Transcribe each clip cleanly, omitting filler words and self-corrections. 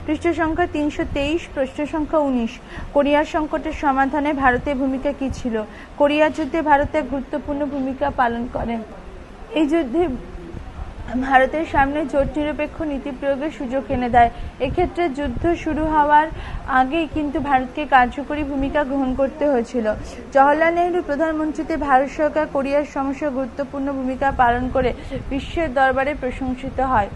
পৃষ্ঠ সংখ্যা 323, প্রশ্ন সংখ্যা 19। কোরিয়ার সংকটের সমাধানে ভারতের ভূমিকা কী ছিল? কোরিয়া যুদ্ধে ভারত এক গুরুত্বপূর্ণ ভূমিকা পালন করে। এই যুদ্ধে ভারতের সামনে জোট নিরপেক্ষ নীতি প্রয়োগের সুযোগ এনে দেয়। এক্ষেত্রে যুদ্ধ শুরু হওয়ার আগেই কিন্তু ভারতকে কার্যকরী ভূমিকা গ্রহণ করতে হয়েছিল। জওহরলাল নেহরু প্রধানমন্ত্রীতে ভারত সরকার কোরিয়ার সমস্যায় গুরুত্বপূর্ণ ভূমিকা পালন করে বিশ্বের দরবারে প্রশংসিত হয়।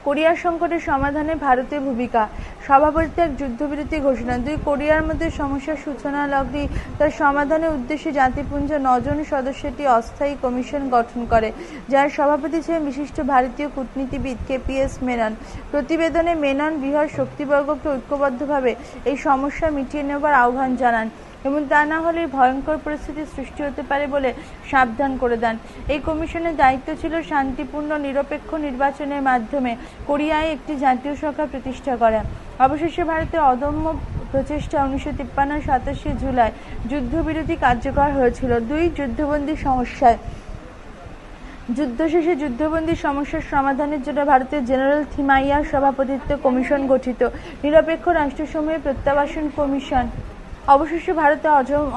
কোরিয়ার সংকটের সমাধানে ভারতের ভূমিকা। সভাপতিত্বে এক যুদ্ধবিরতি ঘোষণা। 2 কোরিয়ার মধ্যে সমস্যার সূচনা লগ্নে তার সমাধানের উদ্দেশ্যে জাতিপুঞ্জ 9 জন সদস্যের একটি অস্থায়ী কমিশন গঠন করে, যার সভাপতি ছিলেন বিশিষ্ট ভারতীয় কূটনীতিবিদ KPS মেনন। প্রতিবেদনে মেনন বৃহৎ শক্তিবর্গকে ঐক্যবদ্ধভাবে এই সমস্যা মিটিয়ে নেবার আহ্বান জানান এবং তা না হলে ভয়ঙ্কর পরিস্থিতির সৃষ্টি হতে পারে বলে সাবধান করে দেন। এই কমিশনের দায়িত্ব ছিল শান্তিপূর্ণ নিরপেক্ষ নির্বাচনের মাধ্যমে কোরিয়ায় একটি জাতীয় সরকার প্রতিষ্ঠা করা। অবশেষে ভারতের অদম্য প্রচেষ্টা 1953 27 জুলাই যুদ্ধবিরতি কার্যকর হয়েছিল। 2 যুদ্ধবন্দী সমস্যায়। যুদ্ধ শেষে যুদ্ধবন্দী সমস্যার সমাধানের জন্য ভারতের জেনারেল থিমাইয়ার সভাপতিত্বে কমিশন গঠিত। নিরপেক্ষ রাষ্ট্রসমূহের প্রত্যাবাসন কমিশন। অবশেষে ভারতে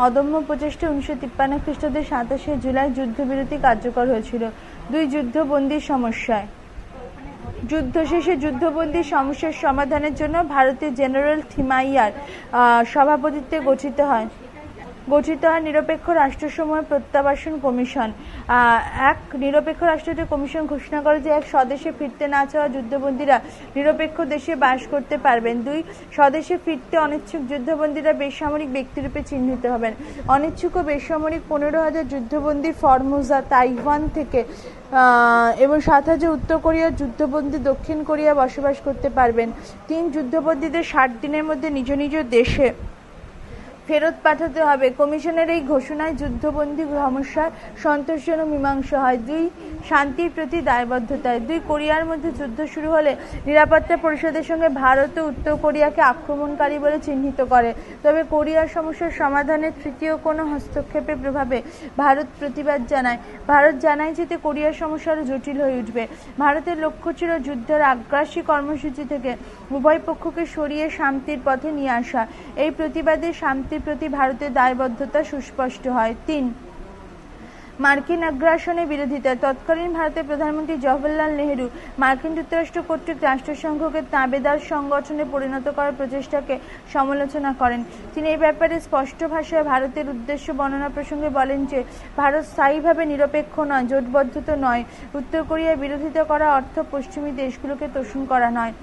অদম্য প্রচেষ্টা 1953 খ্রিস্টাব্দের 27 জুলাই যুদ্ধবিরতি কার্যকর হয়েছিল। 2 যুদ্ধবন্দী সমস্যায়। যুদ্ধ শেষে যুদ্ধবন্দী সমস্যার সমাধানের জন্য ভারতের জেনারেল থিমাইয়ার সভাপতিত্বে গঠিত হয় নিরপেক্ষ রাষ্ট্রসমূহের প্রত্যাবাসন কমিশন। এক নিরপেক্ষ রাষ্ট্রটি কমিশন ঘোষণা করে যে এক স্বদেশে ফিরতে না চাওয়া যুদ্ধবন্দীরা নিরপেক্ষ দেশে বাস করতে পারবেন। 2 স্বদেশে ফিরতে অনিচ্ছুক যুদ্ধবন্দীরা বেসামরিক ব্যক্তিরূপে চিহ্নিত হবেন। অনিচ্ছুক ও বেসামরিক 15,000 যুদ্ধবন্দী ফরমোজা তাইওয়ান থেকে এবং 7,000 উত্তর কোরিয়ার যুদ্ধবন্দী দক্ষিণ কোরিয়া বসবাস করতে পারবেন। 3 যুদ্ধবন্দীদের 60 দিনের মধ্যে নিজ নিজ দেশে ফেরত পাঠাতে হবে। কমিশনের এই ঘোষণায় যুদ্ধবন্দী সমস্যার সন্তোষজনক মীমাংসা হয়। 2 শান্তির প্রতি দায়বদ্ধতায়। 2 কোরিয়ার মধ্যে যুদ্ধ শুরু হলে নিরাপত্তা পরিষদের সঙ্গে ভারত ও উত্তর কোরিয়াকে আক্রমণকারী বলে চিহ্নিত করে, তবে কোরিয়ার সমস্যার সমাধানের তৃতীয় কোনো হস্তক্ষেপের প্রভাবে ভারত প্রতিবাদ জানায়। ভারত জানায় যে কোরিয়ার সমস্যা আরও জটিল হয়ে উঠবে। ভারতের লক্ষ্য ছিল যুদ্ধের আগ্রাসী কর্মসূচি থেকে উভয় পক্ষকে সরিয়ে শান্তির পথে নিয়ে আসা। এই প্রতিবাদে শান্তির প্রতি ভারতের দায়বদ্ধতা সুস্পষ্ট হয়। 3 মার্কিন আগ্রাসনের বিরোধিতা। তৎকালীন ভারতের প্রধানমন্ত্রী জওহরলাল নেহরু মার্কিন যুক্তরাষ্ট্র কর্তৃক রাষ্ট্রসংঘকে তাবেদার সংগঠনে পরিণত করার প্রচেষ্টাকে সমালোচনা করেন। তিনি এই ব্যাপারে স্পষ্ট ভাষায় ভারতের উদ্দেশ্য বর্ণনা প্রসঙ্গে বলেন যে ভারত স্থায়ীভাবে নিরপেক্ষ নয়, জোটবদ্ধ নয়। উত্তর কোরিয়ার বিরোধিতা করা অর্থ পশ্চিমী দেশগুলোকে তোষণ করা নয়।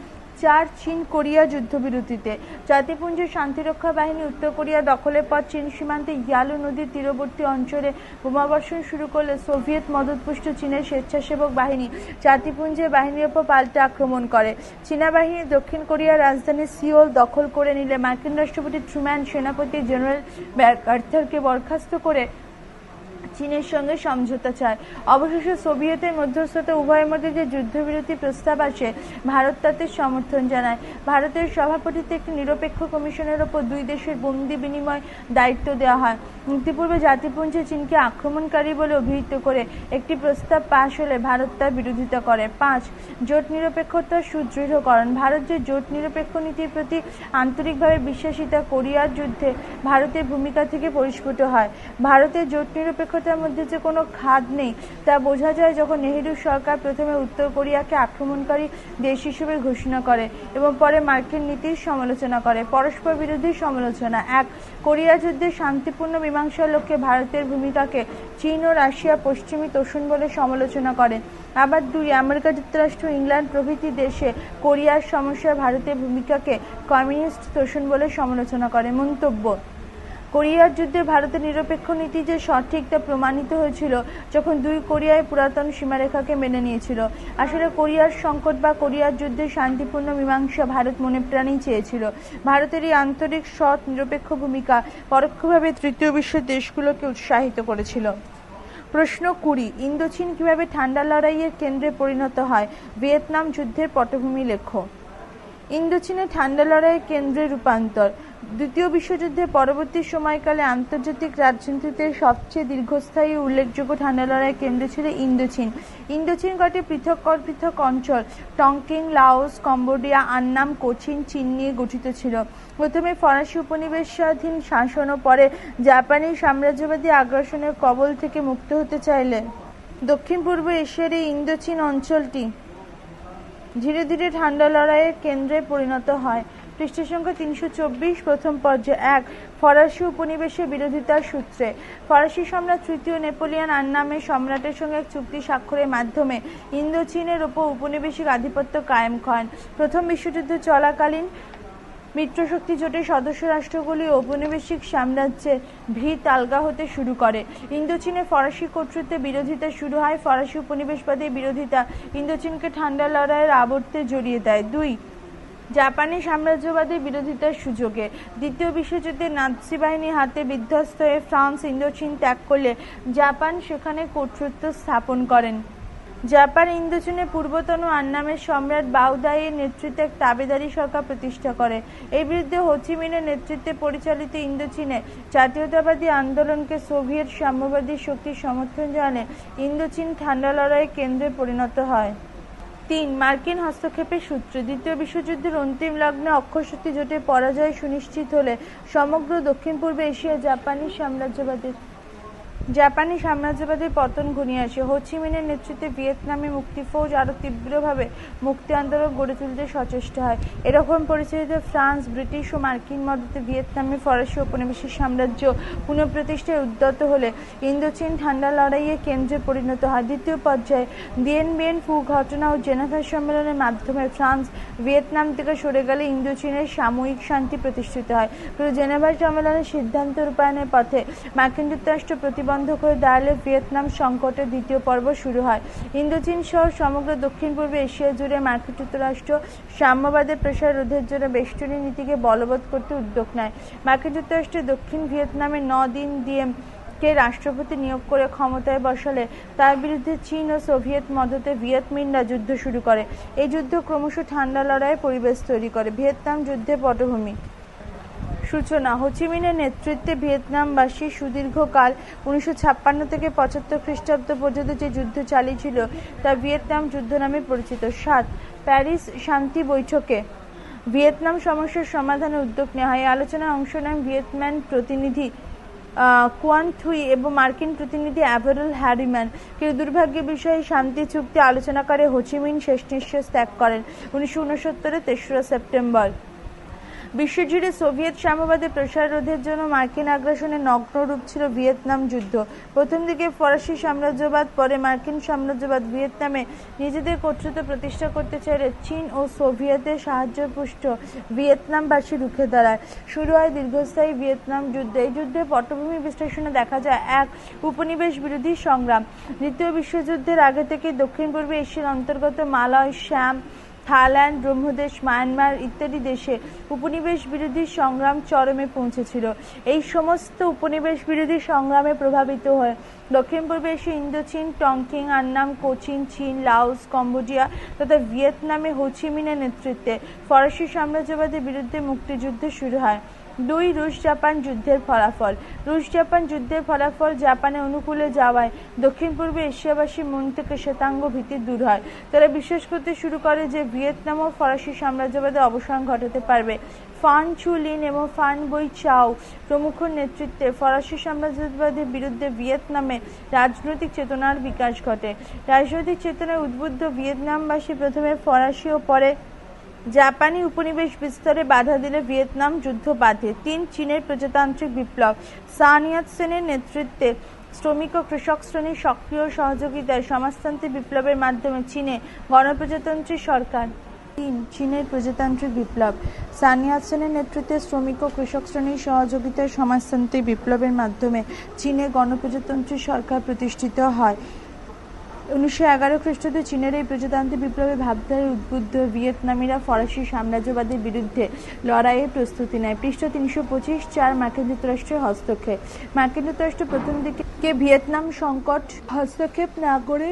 4 চীন কোরিয়া যুদ্ধবিরতিতে। জাতিপুঞ্জের শান্তিরক্ষা বাহিনী উত্তর কোরিয়া দখলের পর চীন সীমান্তে ইয়ালু নদীর তীরবর্তী অঞ্চলে বোমাবর্ষণ শুরু করলে সোভিয়েত মদতপুষ্ট চীনের স্বেচ্ছাসেবক বাহিনী জাতিপুঞ্জের বাহিনীর ওপর পাল্টা আক্রমণ করে। চীনা বাহিনী দক্ষিণ কোরিয়ার রাজধানী সিওল দখল করে নিলে মার্কিন রাষ্ট্রপতি ট্রুম্যান সেনাপতি জেনারেল ম্যাকার্থারকে বরখাস্ত করে চীনের সঙ্গে সমঝোতা চায়। অবশেষে সোভিয়েতের মধ্যস্থতা উভয়ের মধ্যে যে যুদ্ধবিরতি প্রস্তাব আসে, ভারত তাতে সমর্থন জানায়। ভারতের সভাপতিত্বে একটি নিরপেক্ষ কমিশনের ওপর 2 দেশের বন্দি বিনিময় দায়িত্ব দেওয়া হয়। ইতিপূর্বে জাতিপুঞ্জে চীনকে আক্রমণকারী বলে অভিহিত করে একটি প্রস্তাব পাশ হলে ভারত তার বিরোধিতা করে। 5 জোট নিরপেক্ষতার সুদৃঢ়করণ। ভারত যে জোট নিরপেক্ষ নীতির প্রতি আন্তরিকভাবে বিশ্বাসী তা কোরিয়ার যুদ্ধে ভারতের ভূমিকা থেকে পরিস্ফুট হয়। ভারতের জোট নিরপেক্ষতার মধ্যে যে কোনো খাদ নেই তা বোঝা যায় যখন নেহেরু সরকার প্রথমে উত্তর কোরিয়াকে আক্রমণকারী দেশ হিসেবে ঘোষণা করে এবং পরে মার্কিন নীতির সমালোচনা করে। পরস্পর বিরোধী সমালোচনা। 1 কোরিয়া যুদ্ধে শান্তিপূর্ণ মীমাংসার লক্ষ্যে ভারতের ভূমিকাকে চীন ও রাশিয়া পশ্চিমী তোষণ বলে সমালোচনা করে। আবার 2 আমেরিকা যুক্তরাষ্ট্র, ইংল্যান্ড প্রভৃতি দেশে কোরিয়ার সমস্যায় ভারতের ভূমিকাকে কমিউনিস্ট তোষণ বলে সমালোচনা করে। মন্তব্য। কোরিয়ার যুদ্ধে ভারতের নিরপেক্ষ নীতি যে সঠিক তা প্রমাণিত হয়েছিল যখন 2 কোরিয়ায় পুরাতন সীমারেখাকে মেনে নিয়েছিল। আসলে কোরিয়ার সংকট বা কোরিয়ার যুদ্ধের শান্তিপূর্ণ মীমাংসা ভারত মনে প্রাণেই চেয়েছিল। ভারতের এই আন্তরিক সৎ নিরপেক্ষ ভূমিকা পরোক্ষভাবে তৃতীয় বিশ্বের দেশগুলোকে উৎসাহিত করেছিল। প্রশ্ন 20 ইন্দোচীন কিভাবে ঠান্ডা লড়াইয়ের কেন্দ্রে পরিণত হয়? ভিয়েতনাম যুদ্ধের পটভূমি লেখো। ইন্দোচীনে ঠান্ডা লড়াইয়ের কেন্দ্রে রূপান্তর। দ্বিতীয় বিশ্বযুদ্ধের পরবর্তী সময়কালে আন্তর্জাতিক রাজনীতিতে সবচেয়ে দীর্ঘস্থায়ী উল্লেখযোগ্য ঠান্ডা লড়াইয়ের কেন্দ্র ছিল ইন্দোচীন। ইন্দোচীন কটি পৃথক পৃথক অঞ্চল টংকিং, লাওস, কম্বোডিয়া, আন্নাম, কোচিন, চীন নিয়ে গঠিত ছিল। প্রথমে ফরাসি উপনিবেশাধীন শাসন ও পরে জাপানি সাম্রাজ্যবাদী আগ্রাসনের কবল থেকে মুক্ত হতে চাইলে দক্ষিণ পূর্ব এশিয়ার এই ইন্দোচীন অঞ্চলটি ধীরে ধীরে ঠান্ডা লড়াইয়ের কেন্দ্রে পরিণত হয়। পৃষ্ঠ সংখ্যা 324। প্রথম পর্যায় 1 ফরাসি উপনিবেশের বিরোধিতার সূত্রে ফরাসি সম্রাট তৃতীয় নেপোলিয়ন আন্নামের সম্রাটের সঙ্গে এক চুক্তি স্বাক্ষরের মাধ্যমে ইন্দোচীনের ওপর উপনিবেশিক আধিপত্য কায়েম করেন। প্রথম বিশ্বযুদ্ধ চলাকালীন মিত্রশক্তি জোটের সদস্য রাষ্ট্রগুলি ঔপনিবেশিক সাম্রাজ্যের ভিত আলগা হতে শুরু করে। ইন্দোচীনে ফরাসি কর্তৃত্বের বিরোধিতা শুরু হয়। ফরাসি উপনিবেশবাদের বিরোধিতা ইন্দোচীনকে ঠান্ডা লড়াইয়ের আবর্তে জড়িয়ে দেয়। 2 জাপানি সাম্রাজ্যবাদের বিরোধিতার সুযোগে দ্বিতীয় বিশ্বযুদ্ধে নাৎসি বাহিনীর হাতে বিধ্বস্ত হয়ে ফ্রান্স ইন্দোচীন ত্যাগ করলে জাপান সেখানে কর্তৃত্ব স্থাপন করেন। জাপান ইন্দোচীনে পূর্বতন আন্নামের সম্রাট বাওদাইয়ের নেতৃত্বে এক তাবেদারি সরকার প্রতিষ্ঠা করে। এর বিরুদ্ধে হো চি মিনের নেতৃত্বে পরিচালিত ইন্দোচীনে জাতীয়তাবাদী আন্দোলনকে সোভিয়েত সাম্যবাদী শক্তির সমর্থন জানালে ইন্দোচীন ঠান্ডা লড়াইয়ের কেন্দ্রে পরিণত হয়। 3 মার্কিন হস্তক্ষেপের সূত্র দ্বিতীয় বিশ্বযুদ্ধের অন্তিম লগ্নে অক্ষশক্তি জোটের পরাজয় সুনিশ্চিত হলে সমগ্র দক্ষিণ পূর্ব এশিয়া জাপানি সাম্রাজ্যবাদের পতন ঘনিয়ে আসে। হো চি মিনের নেতৃত্বে ভিয়েতনামে মুক্তি ফৌজ আরও তীব্রভাবে মুক্তি আন্দোলন গড়ে তুলতে সচেষ্ট হয়। এরকম পরিচালিত ফ্রান্স, ব্রিটিশ ও মার্কিন মদতে ভিয়েতনামে ফরাসি উপনিবেশিক সাম্রাজ্য পুনঃপ্রতিষ্ঠায় উদ্যত হলে ইন্দোচীন ঠান্ডা লড়াইয়ের কেন্দ্রে পরিণত হয়। দ্বিতীয় পর্যায়ে দিয়েন বিয়েন ফু ঘটনা ও জেনেভা সম্মেলনের মাধ্যমে ফ্রান্স ভিয়েতনাম থেকে সরে গেলে ইন্দোচীনের সাময়িক শান্তি প্রতিষ্ঠিত হয়। কিন্তু জেনেভা সম্মেলনের সিদ্ধান্ত রূপায়ণের পথে মার্কিন যুক্তরাষ্ট্র প্রতিবন্ধক হয়ে দাঁড়ালে ভিয়েতনাম সংকটের দ্বিতীয় পর্ব শুরু হয়। ইন্দোচীন সহ সমগ্র দক্ষিণ পূর্ব এশিয়া জুড়ে মার্কিন যুক্তরাষ্ট্র সাম্যবাদের প্রসার রোধের জন্য বেষ্টনী নীতিকে বলবৎ করতে উদ্যোগ নেয়। মার্কিন যুক্তরাষ্ট্র দক্ষিণ ভিয়েতনামে 9 দিন দিয়েম কে রাষ্ট্রপতি নিয়োগ করে ক্ষমতায় বসালে তার বিরুদ্ধে চীন ও সোভিয়েত মদতে ভিয়েতমিনরা যুদ্ধ শুরু করে। এই যুদ্ধ ক্রমশ ঠান্ডা লড়াইয়ের পরিবেশ তৈরি করে। ভিয়েতনাম যুদ্ধের পটভূমি সূচনা হো চি মিনের নেতৃত্বে ভিয়েতনামবাসী সুদীর্ঘকাল 1956 থেকে 75 খ্রিস্টাব্দ পর্যন্ত যে যুদ্ধ চালিয়েছিল তা ভিয়েতনাম যুদ্ধ নামে পরিচিত। 7 প্যারিস শান্তি বৈঠকে ভিয়েতনাম সমস্যার সমাধানে উদ্যোগ নেওয়া হয়। আলোচনায় অংশ নেন ভিয়েতনাম প্রতিনিধি কুয়ান থুই এবং মার্কিন প্রতিনিধি অ্যাভারল হ্যারিম্যান। কিন্তু দুর্ভাগ্যের বিষয়ে শান্তি চুক্তি আলোচনাকারে হো চি মিন শেষ নিঃশ্বাস ত্যাগ করেন 1969 3রা সেপ্টেম্বর। বিশ্বজুড়ে সোভিয়েত সাম্যবাদের প্রসার রোধের জন্য মার্কিন আগ্রাসনের নগ্ন রূপ ছিল ভিয়েতনাম যুদ্ধ। প্রথম দিকে ফরাসি সাম্রাজ্যবাদ, পরে মার্কিন সাম্রাজ্যবাদ ভিয়েতনামে নিজেদের কর্তৃত্ব প্রতিষ্ঠা করতে চাইলে চীন ও সোভিয়েতের সাহায্যপুষ্ট ভিয়েতনামবাসী রুখে দাঁড়ায়। শুরু হয় দীর্ঘস্থায়ী ভিয়েতনাম যুদ্ধ। এই যুদ্ধের পটভূমি বিশ্লেষণে দেখা যায় 1 উপনিবেশ বিরোধী সংগ্রাম। দ্বিতীয় বিশ্বযুদ্ধের আগে থেকে দক্ষিণ পূর্ব এশিয়ার অন্তর্গত মালয়, শ্যাম, থাইল্যান্ড, ব্রহ্মদেশ, মায়ানমার ইত্যাদি দেশে উপনিবেশ বিরোধী সংগ্রাম চরমে পৌঁছেছিল। এই সমস্ত উপনিবেশ বিরোধী সংগ্রামে প্রভাবিত হয়ে দক্ষিণ পূর্ব এশিয়া ইন্দোচীন, টংকিং, আন্নাম, কোচিন, চীন, লাওস, কম্বোডিয়া তথা ভিয়েতনামে হো চি মিনের নেতৃত্বে ফরাসি সাম্রাজ্যবাদের বিরুদ্ধে মুক্তিযুদ্ধ শুরু হয়। 2 রুশ জাপান যুদ্ধের ফলাফল রুশ জাপান যুদ্ধের ফলাফল জাপানের অনুকূলে যাওয়ায় দক্ষিণ পূর্ব এশিয়াবাসীর মন থেকে শ্বেতাঙ্গ ভীতি দূর হয়। তারা বিশ্বাস করতে শুরু করে যে ভিয়েতনাম ও ফরাসি সাম্রাজ্যবাদের অবসান ঘটাতে পারবে। ফান চু লিন এবং ফান বই চাও প্রমুখ নেতৃত্বে ফরাসি সাম্রাজ্যবাদের বিরুদ্ধে ভিয়েতনামে রাজনৈতিক চেতনার বিকাশ ঘটে। রাজনৈতিক চেতনায় উদ্বুদ্ধ ভিয়েতনামবাসী প্রথমে ফরাসি ও পরে জাপানি উপনিবেশ বিস্তারে বাধা দিলে ভিয়েতনাম যুদ্ধ বাধে। 3 চীনের প্রজাতান্ত্রিক বিপ্লব সান ইয়াত-সেনের নেতৃত্বে শ্রমিক ও কৃষক শ্রেণীর সক্রিয় সহযোগিতায় সমাজতান্ত্রিক বিপ্লবের মাধ্যমে চীনে গণপ্রজাতন্ত্রী সরকার। 3 চীনের প্রজাতান্ত্রিক বিপ্লব সান ইয়াত-সেনের নেতৃত্বে শ্রমিক ও কৃষক শ্রেণীর সহযোগিতায় সমাজতান্ত্রিক বিপ্লবের মাধ্যমে চীনে গণপ্রজাতন্ত্রী সরকার প্রতিষ্ঠিত হয়। 1911 খ্রিস্টাব্দে চীনের এই প্রজাতান্ত্রিক বিপ্লবে ভাবধারায় উদ্বুদ্ধ ভিয়েতনামিরা ফরাসি সাম্রাজ্যবাদের বিরুদ্ধে লড়াইয়ের প্রস্তুতি নেয়। পৃষ্ঠা 325 4 মার্কিন যুক্তরাষ্ট্রের হস্তক্ষেপ মার্কিন যুক্তরাষ্ট্র প্রথম দিকে ভিয়েতনাম সংকট হস্তক্ষেপ না করে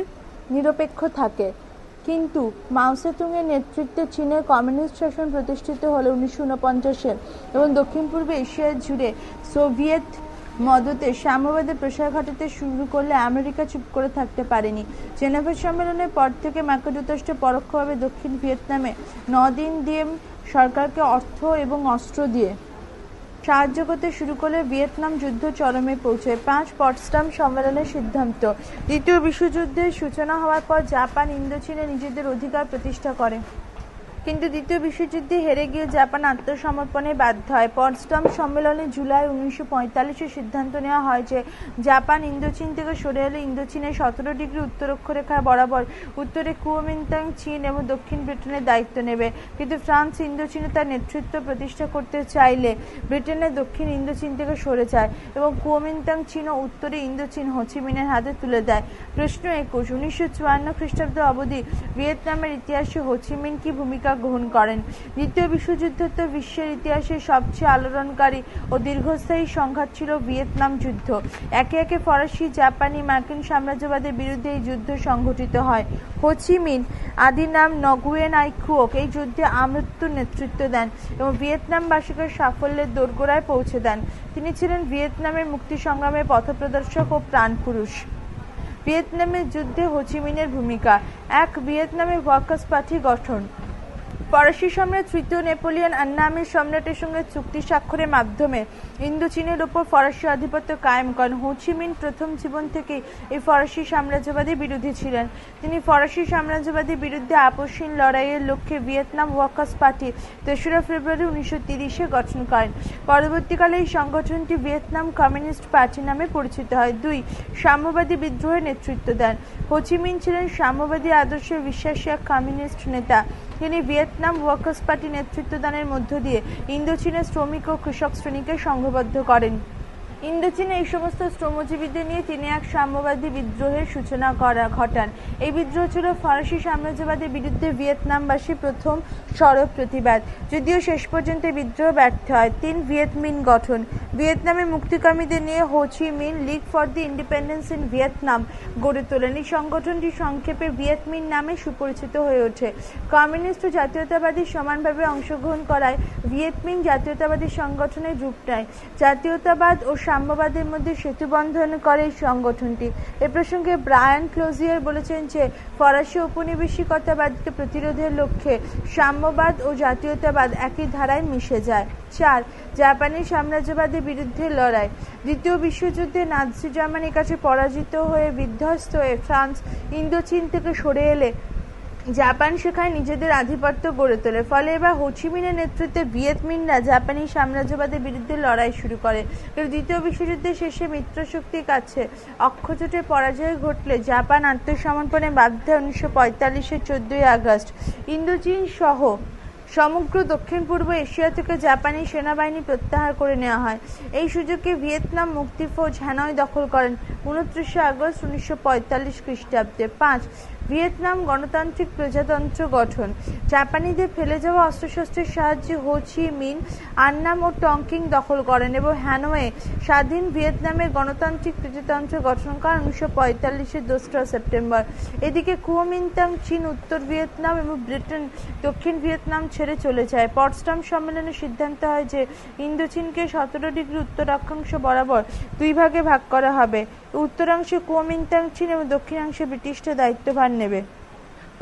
নিরপেক্ষ থাকে। কিন্তু মাও সেতুংয়ের নেতৃত্বে চীনের কমিউনিস্ট শাসন প্রতিষ্ঠিত হলো 1949-এ এবং দক্ষিণ পূর্ব এশিয়া জুড়ে সোভিয়েত মদতে সাম্যবাদের প্রসার ঘটাতে শুরু করলে আমেরিকা চুপ করে থাকতে পারেনি। জেনেভা সম্মেলনের পর থেকে মার্কিন যুক্তরাষ্ট্র পরোক্ষভাবে দক্ষিণ ভিয়েতনামে 9 দিন দিয়ে সরকারকে অর্থ এবং অস্ত্র দিয়ে সাহায্য করতে শুরু করলে ভিয়েতনাম যুদ্ধ চরমে পৌঁছয়। 5 পটসডাম সম্মেলনের সিদ্ধান্ত। দ্বিতীয় বিশ্বযুদ্ধের সূচনা হওয়ার পর জাপান ইন্দোচীনে নিজেদের অধিকার প্রতিষ্ঠা করে, কিন্তু দ্বিতীয় বিশ্বযুদ্ধে হেরে গিয়ে জাপান আত্মসমর্পণে বাধ্য হয়। পটসডাম সম্মেলনে জুলাই 1945-এ সিদ্ধান্ত নেওয়া হয় যে জাপান ইন্দোচীন থেকে সরে এলে ইন্দোচীনের 17 ডিগ্রি উত্তর অক্ষরেখা বরাবর উত্তরে কুওমিন্টাং চীন এবং দক্ষিণ ব্রিটেনের দায়িত্ব নেবে, কিন্তু ফ্রান্স ইন্দোচীনে তার নেতৃত্ব প্রতিষ্ঠা করতে চাইলে ব্রিটেনের দক্ষিণ ইন্দোচীন থেকে সরে যায় এবং কুওমিন্টাং চীন ও উত্তরে ইন্দোচীন হোচিমিনের হাতে তুলে দেয়। প্রশ্ন 21, 1954 খ্রিস্টাব্দ অবধি ভিয়েতনামের ইতিহাসে হোচিমিন কি ভূমিকা গ্রহণ করেন? দ্বিতীয় বিশ্বযুদ্ধোত্তর বিশ্বের ইতিহাসে সবচেয়ে আলোড়নকারী ও দীর্ঘস্থায়ী সংঘাত ছিল ভিয়েতনাম যুদ্ধ। একে একে ফরাসি, জাপানি, মার্কিন সাম্রাজ্যবাদের বিরুদ্ধে এই যুদ্ধ সংঘটিত হয়। হোচিমিন, আদি নাম নগুয়েন আই কুওক, এই যুদ্ধে আমৃত্যুর নেতৃত্ব দেন এবং ভিয়েতনামবাসীকে সাফল্যের দোরগোড়ায় পৌঁছে দেন। তিনি ছিলেন ভিয়েতনামের মুক্তি সংগ্রামের পথপ্রদর্শক ও প্রাণপুরুষ। ভিয়েতনামের যুদ্ধে হোচিমিনের ভূমিকা। 1. ভিয়েতনামে ওয়ার্কার্স পার্টি গঠন। ফরাসি সম্রাট তৃতীয় নেপোলিয়ন আন্নামির সম্রাটের সঙ্গে চুক্তি স্বাক্ষরের মাধ্যমে ইন্দোচীনের ওপর ফরাসি আধিপত্য কায়েম করেন। হোচিমিন প্রথম জীবন থেকেই এই ফরাসি সাম্রাজ্যবাদী বিরোধী ছিলেন। তিনি ফরাসি সাম্রাজ্যবাদীর বিরুদ্ধে আপসহীন লড়াইয়ের লক্ষ্যে ভিয়েতনাম ওয়ার্কার্স পার্টি 3রা ফেব্রুয়ারি 1930-এ গঠন করেন। পরবর্তীকালে এই সংগঠনটি ভিয়েতনাম কমিউনিস্ট পার্টি নামে পরিচিত হয়। 2. সাম্যবাদী বিদ্রোহের নেতৃত্ব দেন। হোচিমিন ছিলেন সাম্যবাদী আদর্শে বিশ্বাসী এক কমিউনিস্ট নেতা। তিনি ভিয়েতনাম ওয়ার্কার্স পার্টি নেতৃত্বদানের মধ্য দিয়ে ইন্দোচীনের শ্রমিক ও কৃষক শ্রেণীকে সংঘবদ্ধ করেন। ইন্দোচীনে এই সমস্ত শ্রমজীবীদের নিয়ে তিনি এক সাম্যবাদী বিদ্রোহের সূচনা ঘটান। এই বিদ্রোহ ছিল ফরাসি সাম্রাজ্যবাদের বিরুদ্ধে ভিয়েতনামবাসী প্রথম সরব প্রতিবাদ, যদিও শেষ পর্যন্ত বিদ্রোহ ব্যর্থ হয়। 3. ভিয়েতমিন গঠন। ভিয়েতনামের মুক্তিকামীদের নিয়ে Ho Chi Minh league for the independence in Vietnam গড়ে তোলেন। এই সংগঠনটি সংক্ষেপে ভিয়েতমিন নামে সুপরিচিত হয়ে ওঠে। কমিউনিস্ট ও জাতীয়তাবাদী সমানভাবে অংশগ্রহণ করায় ভিয়েতমিন জাতীয়তাবাদী সংগঠনের রূপ নেয়। জাতীয়তাবাদ ও সাম্যবাদের মধ্যে সেতুবন্ধন করে এই সংগঠনটি। এ প্রসঙ্গে ব্রায়ান ক্লোজিয়ার বলেছেন যে ফরাসি ঔপনিবেশিকতাবাদকে প্রতিরোধের লক্ষ্যে সাম্যবাদ ও জাতীয়তাবাদ একই ধারায় মিশে যায়। 4. জাপানি সাম্রাজ্যবাদের বিরুদ্ধে লড়াই। দ্বিতীয় বিশ্বযুদ্ধে নাৎসি জার্মানির কাছে পরাজিত হয়ে বিধ্বস্ত হয়ে ফ্রান্স ইন্দোচীন থেকে সরে এলে জাপান সেখানে নিজেদের আধিপত্য গড়ে তোলে। ফলে এবার হোচিমিনের নেতৃত্বে ভিয়েতমিনরা জাপানি সাম্রাজ্যবাদের বিরুদ্ধে লড়াই শুরু করে। কিন্তু দ্বিতীয় বিশ্বযুদ্ধের শেষে মিত্রশক্তির কাছে অক্ষজোটের পরাজয় ঘটলে জাপান আত্মসমর্পণে বাধ্য হয় 1945-এর 14ই আগস্ট। ইন্দোচীন সহ সমগ্র দক্ষিণ পূর্ব এশিয়া থেকে জাপানি সেনাবাহিনী প্রত্যাহার করে নেওয়া হয়। এই সুযোগে ভিয়েতনাম মুক্তি ফৌজ হ্যানয় দখল করেন 29শে আগস্ট 1945 খ্রিস্টাব্দে। 5. ভিয়েতনাম গণতান্ত্রিক প্রজাতন্ত্র গঠন। জাপানিদের ফেলে যাওয়া অস্ত্রশস্ত্রের সাহায্যে হো চি মিন আন্নাম ও টংকিং দখল করেন এবং হ্যানয়ে স্বাধীন ভিয়েতনামের গণতান্ত্রিক প্রজাতন্ত্র গঠন করেন 1945-এর 2রা সেপ্টেম্বর। এদিকে কুওমিন্টাং চীন উত্তর ভিয়েতনাম এবং ব্রিটেন দক্ষিণ ভিয়েতনাম ছেড়ে চলে যায়। পটসডাম সম্মেলনে সিদ্ধান্ত হয় যে ইন্দোচীনকে 17 ডিগ্রি উত্তর অক্ষাংশ বরাবর 2 ভাগে ভাগ করা হবে। উত্তরাংশে কুওমিন্টাং চীন এবং দক্ষিণাংশে ব্রিটিশরা দায়িত্বভার নেবে।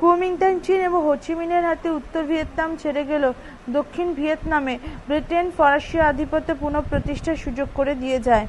কুওমিন্টাং চীন এবং হোচিমিনের হাতে উত্তর ভিয়েতনাম ছেড়ে গেল দক্ষিণ ভিয়েতনামে ব্রিটেন ফরাসি আধিপত্য পুনঃপ্রতিষ্ঠার সুযোগ করে দিয়ে যায়।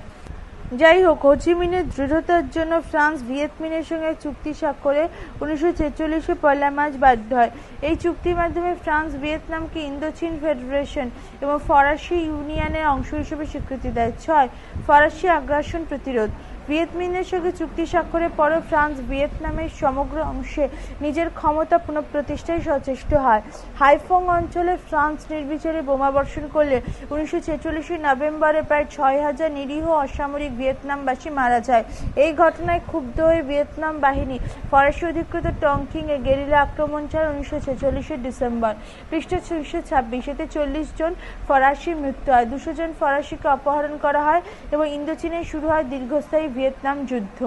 যাই হোক, হোচিমিনের দৃঢ়তার জন্য ফ্রান্স ভিয়েতমিনের সঙ্গে চুক্তি স্বাক্ষরে 1946-এ 1 মার্চ বাধ্য হয়। এই চুক্তির মাধ্যমে ফ্রান্স ভিয়েতনামকে ইন্দোচীন ফেডারেশন এবং ফরাসি ইউনিয়নের অংশ হিসেবে স্বীকৃতি দেয়। 6. ফরাসি আগ্রাসন প্রতিরোধ। ভিয়েতমিনের সঙ্গে চুক্তি স্বাক্ষরের পরও ফ্রান্স ভিয়েতনামের সমগ্র অংশে নিজের ক্ষমতা পুনঃপ্রতিষ্ঠায় সচেষ্ট হয়। হাইফং অঞ্চলে ফ্রান্স নির্বিচারে বোমাবর্ষণ করলে 1946-এর নভেম্বরে প্রায় 6,000 নিরীহ অসামরিক ভিয়েতনামবাসী মারা যায়। এই ঘটনায় ক্ষুব্ধ হয়ে ভিয়েতনাম বাহিনী ফরাসি অধিকৃত টংকিংয়ে গেরিলা আক্রমণ চালায় 1946-এর ডিসেম্বর। পৃষ্ঠা 326। এতে 40 জন ফরাসির মৃত্যু হয়, 200 জন ফরাসিকে অপহরণ করা হয় এবং ইন্দোচীনে শুরু হয় দীর্ঘস্থায়ী ভিয়েতনাম যুদ্ধ।